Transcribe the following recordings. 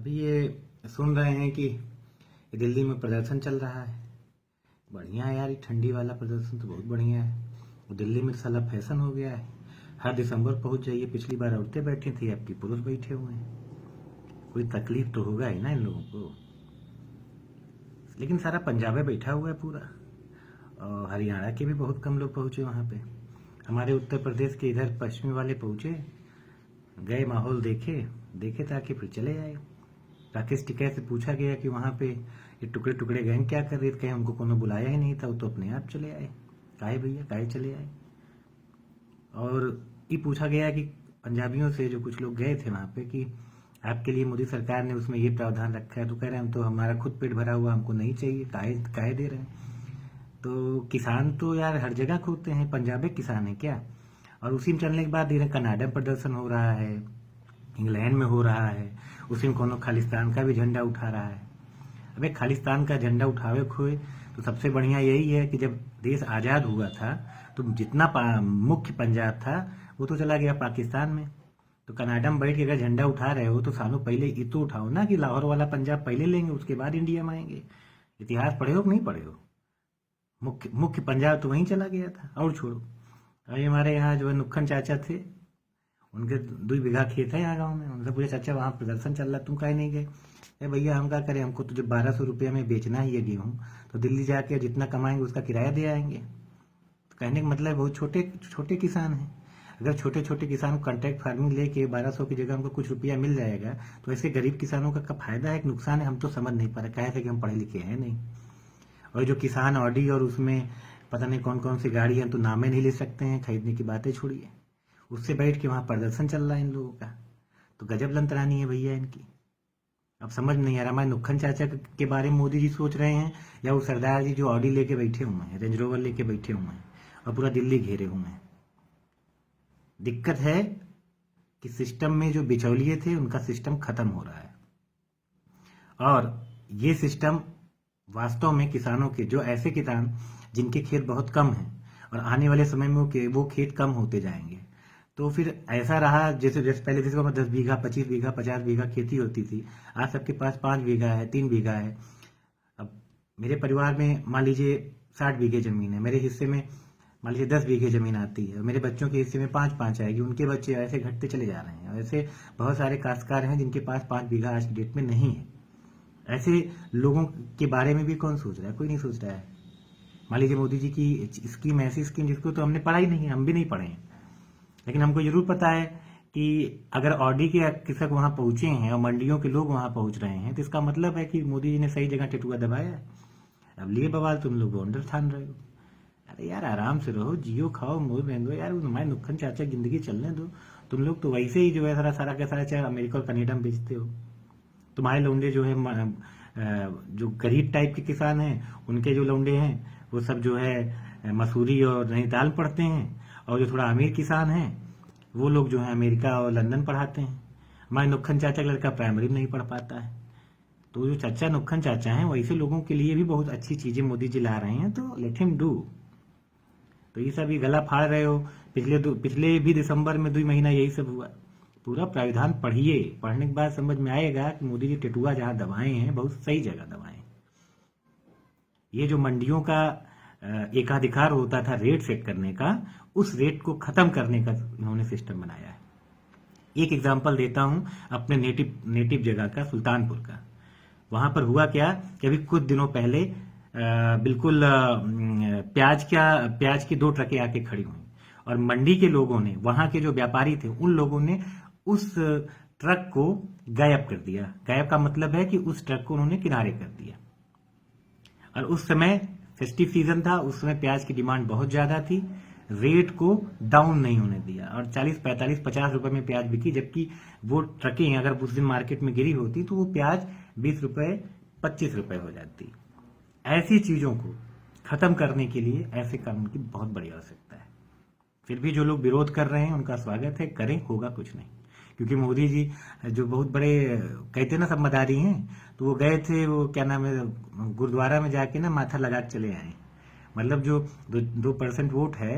अभी ये सुन रहे हैं कि ये दिल्ली में प्रदर्शन चल रहा है। बढ़िया है यार, ये ठंडी वाला प्रदर्शन तो बहुत बढ़िया है। और दिल्ली में तो साला फैशन हो गया है, हर दिसंबर पहुंच जाइए। पिछली बार औरतें बैठी थी, अब की पुरुष बैठे हुए हैं। कोई तकलीफ तो होगा ही ना इन लोगों को। लेकिन सारा पंजाबे बैठा हुआ है पूरा, और हरियाणा के भी बहुत कम लोग पहुंचे वहाँ पे। हमारे उत्तर प्रदेश के इधर पश्चिमी वाले पहुंचे, गए, माहौल देखे देखे ताकि फिर चले आए। राकेश टिकैत से पूछा गया कि वहाँ पे ये टुकड़े टुकड़े गैंग क्या कर रहे थे, कहीं हमको कोनो बुलाया ही नहीं था, वो तो अपने आप चले आए। काहे भैया, काहे चले आए। और ये पूछा गया कि पंजाबियों से, जो कुछ लोग गए थे वहाँ पे, कि आपके लिए मोदी सरकार ने उसमें ये प्रावधान रखा है, तो कह रहे हैं हम तो, हमारा खुद पेट भरा हुआ, हमको नहीं चाहिए, काहे काहे दे रहे हैं। तो किसान तो यार हर जगह खोते हैं, पंजाबी किसान है क्या। और उसी में चलने के बाद इधर कनाडा में प्रदर्शन हो रहा है, इंग्लैंड में हो रहा है, उसी में कोनो खालिस्तान का भी झंडा उठा रहा है। अबे खालिस्तान का झंडा उठावे खोए तो सबसे बढ़िया यही है कि जब देश आज़ाद हुआ था तो जितना मुख्य पंजाब था वो तो चला गया पाकिस्तान में। तो कनाडा में बैठ के अगर झंडा उठा रहे हो तो सालों पहले ये तो उठाओ ना कि लाहौर वाला पंजाब पहले लेंगे, उसके बाद इंडिया में आएंगे। इतिहास पढ़े हो कि नहीं पढ़े हो। मुख्य मुख्य पंजाब तो वहीं चला गया था। और छोड़ो, अभी हमारे यहाँ जो है नुक्खन चाचा थे, उनके 2 बीघा खेत है यहाँ गांव में। उनसे पूछे, चाचा वहाँ प्रदर्शन चल रहा, तुम काहे नहीं गए। अरे भैया हम क्या करें, हमको तो जब 1200 रुपये में बेचना ही है गेहूँ, तो दिल्ली जाके जितना कमाएंगे उसका किराया दे आएंगे। तो कहने का मतलब बहुत छोटे छोटे किसान हैं। अगर छोटे छोटे किसान को कॉन्ट्रैक्ट फार्मिंग लेके 1200 की जगह उनको कुछ रुपया मिल जाएगा, तो ऐसे गरीब किसानों का फायदा है कि नुकसान है, हम तो समझ नहीं पा रहे। कहे थे कि हम पढ़े लिखे हैं नहीं। और जो किसान ऑडी और उसमें पता नहीं कौन कौन सी गाड़ी है, तो नामे नहीं ले सकते हैं, खरीदने की बातें छोड़िए, उससे बैठ के वहाँ प्रदर्शन चल रहा है इन लोगों का। तो गजब लंतरानी है भैया इनकी। अब समझ नहीं आ रहा, हमारे नुक्खन चाचा के बारे में मोदी जी सोच रहे हैं, या वो सरदार जी जो ऑडी लेके बैठे हुए हैं, रेंज रोवर लेके बैठे हुए हैं और पूरा दिल्ली घेरे हुए हैं। दिक्कत है कि सिस्टम में जो बिचौलिए थे उनका सिस्टम खत्म हो रहा है, और ये सिस्टम वास्तव में किसानों के, जो ऐसे किसान जिनके खेत बहुत कम हैं और आने वाले समय में वो खेत कम होते जाएंगे, तो फिर ऐसा रहा जैसे पहले जिसको 10 बीघा 25 बीघा 50 बीघा खेती होती थी, आज सबके पास 5 बीघा है, 3 बीघा है। अब मेरे परिवार में मान लीजिए 60 बीघे जमीन है, मेरे हिस्से में मान लीजिए 10 बीघे जमीन आती है, मेरे बच्चों के हिस्से में 5-5 आएगी, उनके बच्चे ऐसे घटते चले जा रहे हैं। ऐसे बहुत सारे काश्तकार हैं जिनके पास 5 बीघा आज की डेट में नहीं है। ऐसे लोगों के बारे में भी कौन सोच रहा है, कोई नहीं सोच रहा है। मान लीजिए मोदी जी की स्कीम, ऐसी स्कीम जिसको तो हमने पढ़ा ही नहीं है, हम भी नहीं पढ़े हैं, लेकिन हमको जरूर पता है कि अगर ऑडी के कृषक वहां पहुंचे हैं और मंडियों के लोग वहां पहुंच रहे हैं, तो इसका मतलब है कि मोदी जी ने सही जगह टेटुआ दबाया है। अब लिए बवाल तुम लोग वोंडर ठान रहे हो। अरे यार आराम से रहो, जियो खाओ मोर रहने दो यार, हमारे नुक्खन चाचा जिंदगी चलने दो। तुम लोग तो वैसे ही जो है सारा सारा का सारा चाहे अमेरिका और कनाडा में बेचते हो। तुम्हारे लौंडे जो है जो गरीब टाइप के किसान हैं, उनके जो लौंडे हैं वो सब जो है मसूरी और नैनीताल पढ़ते हैं, और जो थोड़ा अमीर किसान हैं वो लोग जो है अमेरिका और लंदन पढ़ाते हैं। हमारे नुक्खन चाचा का लड़का प्राइमरी में नहीं पढ़ पाता है। तो जो चाचा नुक्खन चाचा हैं, वैसे लोगों के लिए भी बहुत अच्छी चीजें मोदी जी ला रहे हैं, तो लेट हिम डू। तो ये सब ये गला फाड़ रहे हो। पिछले भी दिसंबर में 2 महीना यही सब हुआ। पूरा प्राविधान पढ़िए, पढ़ने के बाद समझ में आएगा कि मोदी जी टेटुआ जहां दबाए हैं बहुत सही जगह दबाए। ये जो मंडियों का एकाधिकार होता था रेट सेट करने का, उस रेट को खत्म करने का इन्होंने सिस्टम बनाया है। एक एग्जांपल देता हूं अपने नेटिव जगह का, सुल्तानपुर का। वहां पर हुआ क्या कि अभी कुछ दिनों पहले बिल्कुल प्याज की 2 ट्रकें आके खड़ी हुई, और मंडी के लोगों ने, वहां के जो व्यापारी थे, उन लोगों ने उस ट्रक को गायब कर दिया। गायब का मतलब है कि उस ट्रक को उन्होंने किनारे कर दिया। और उस समय फेस्टिव सीजन था, उस समय प्याज की डिमांड बहुत ज्यादा थी, रेट को डाउन नहीं होने दिया, और 40, 45, 50 रुपए में प्याज बिकी। जबकि वो ट्रकें अगर उस दिन मार्केट में गिरी होती तो वो प्याज 20 रुपए 25 रुपए हो जाती। ऐसी चीजों को खत्म करने के लिए ऐसे कानून की बहुत बड़ी आवश्यकता है। फिर भी जो लोग विरोध कर रहे हैं उनका स्वागत है, करें, होगा कुछ नहीं। क्योंकि मोदी जी जो बहुत बड़े कहते ना सब मदारी हैं, तो वो गए थे, वो क्या नाम है, गुरुद्वारा में जाके ना माथा लगा के चले आए। मतलब जो 2% वोट है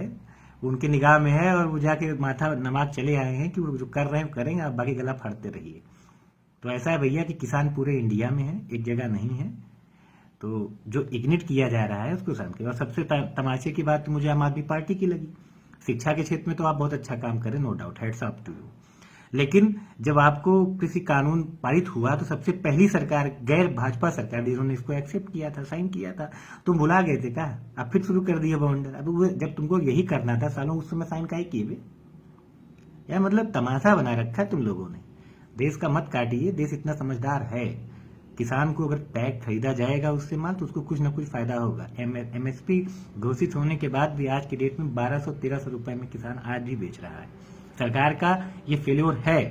वो उनके निगाह में है, और वो जाके माथा नमाज चले आए हैं कि वो जो कर रहे हैं करेंगे, आप बाकी गला फाड़ते रहिए। तो ऐसा है भैया कि किसान पूरे इंडिया में है, एक जगह नहीं है। तो जो इग्निट किया जा रहा है उसको समझ के। और सबसे तमाशे की बात तो मुझे आम आदमी पार्टी की लगी। शिक्षा के क्षेत्र में तो आप बहुत अच्छा काम करें, no doubt, hats off to you. लेकिन जब आपको किसी कानून पारित हुआ तो सबसे पहली सरकार गैर भाजपा सरकार जिन्होंने इसको एक्सेप्ट किया था, साइन किया था, तुम भुला गए थे क्या? अब फिर शुरू कर दिया बवंडर। अब जब तुमको यही करना था सालों, उस समय साइन काहे किए बे? यार मतलब तमाशा बना रखा है तुम लोगों ने। देश का मत काटिए, देश इतना समझदार है। किसान को अगर पैक खरीदा जाएगा उससे माल तो उसको कुछ ना कुछ फायदा होगा। एमएसपी घोषित होने के बाद भी आज की डेट में 1200-1300 रुपए में किसान आज भी बेच रहा है। सरकार का ये फेल्योर है,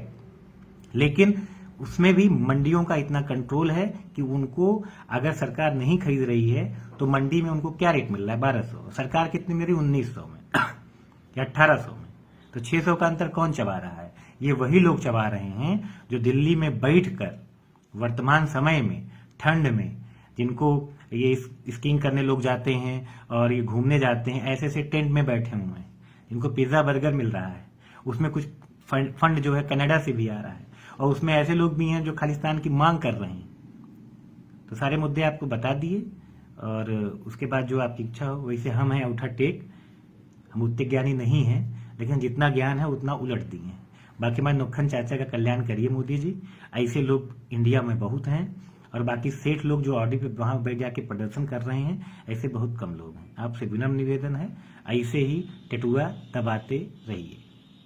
लेकिन उसमें भी मंडियों का इतना कंट्रोल है कि उनको अगर सरकार नहीं खरीद रही है तो मंडी में उनको क्या रेट मिल रहा है? 1200। सरकार कितने में, 1900 में या 1800 में। तो 600 का अंतर कौन चबा रहा है? ये वही लोग चबा रहे हैं जो दिल्ली में बैठकर वर्तमान समय में ठंड में, जिनको ये स्कीइंग करने लोग जाते हैं और ये घूमने जाते हैं, ऐसे ऐसे टेंट में बैठे हुए हैं, जिनको पिज्जा बर्गर मिल रहा है, उसमें कुछ फंड जो है कनाडा से भी आ रहा है, और उसमें ऐसे लोग भी हैं जो खालिस्तान की मांग कर रहे हैं। तो सारे मुद्दे आपको बता दिए, और उसके बाद जो आपकी इच्छा हो वैसे हम हैं उठा टेक। हम उतने ज्ञानी नहीं हैं, लेकिन जितना ज्ञान है उतना उलट दिए हैं। बाकी हमारे नोखन चाचा का कल्याण करिए मोदी जी। ऐसे लोग इंडिया में बहुत हैं, और बाकी सेठ लोग जो ऑडी पे वहां बैठ जाके प्रदर्शन कर रहे हैं, ऐसे बहुत कम लोग हैं। आपसे विनम्र निवेदन है, ऐसे ही टेटुआ दबाते रहिए।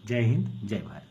जय हिंद, जय भारत।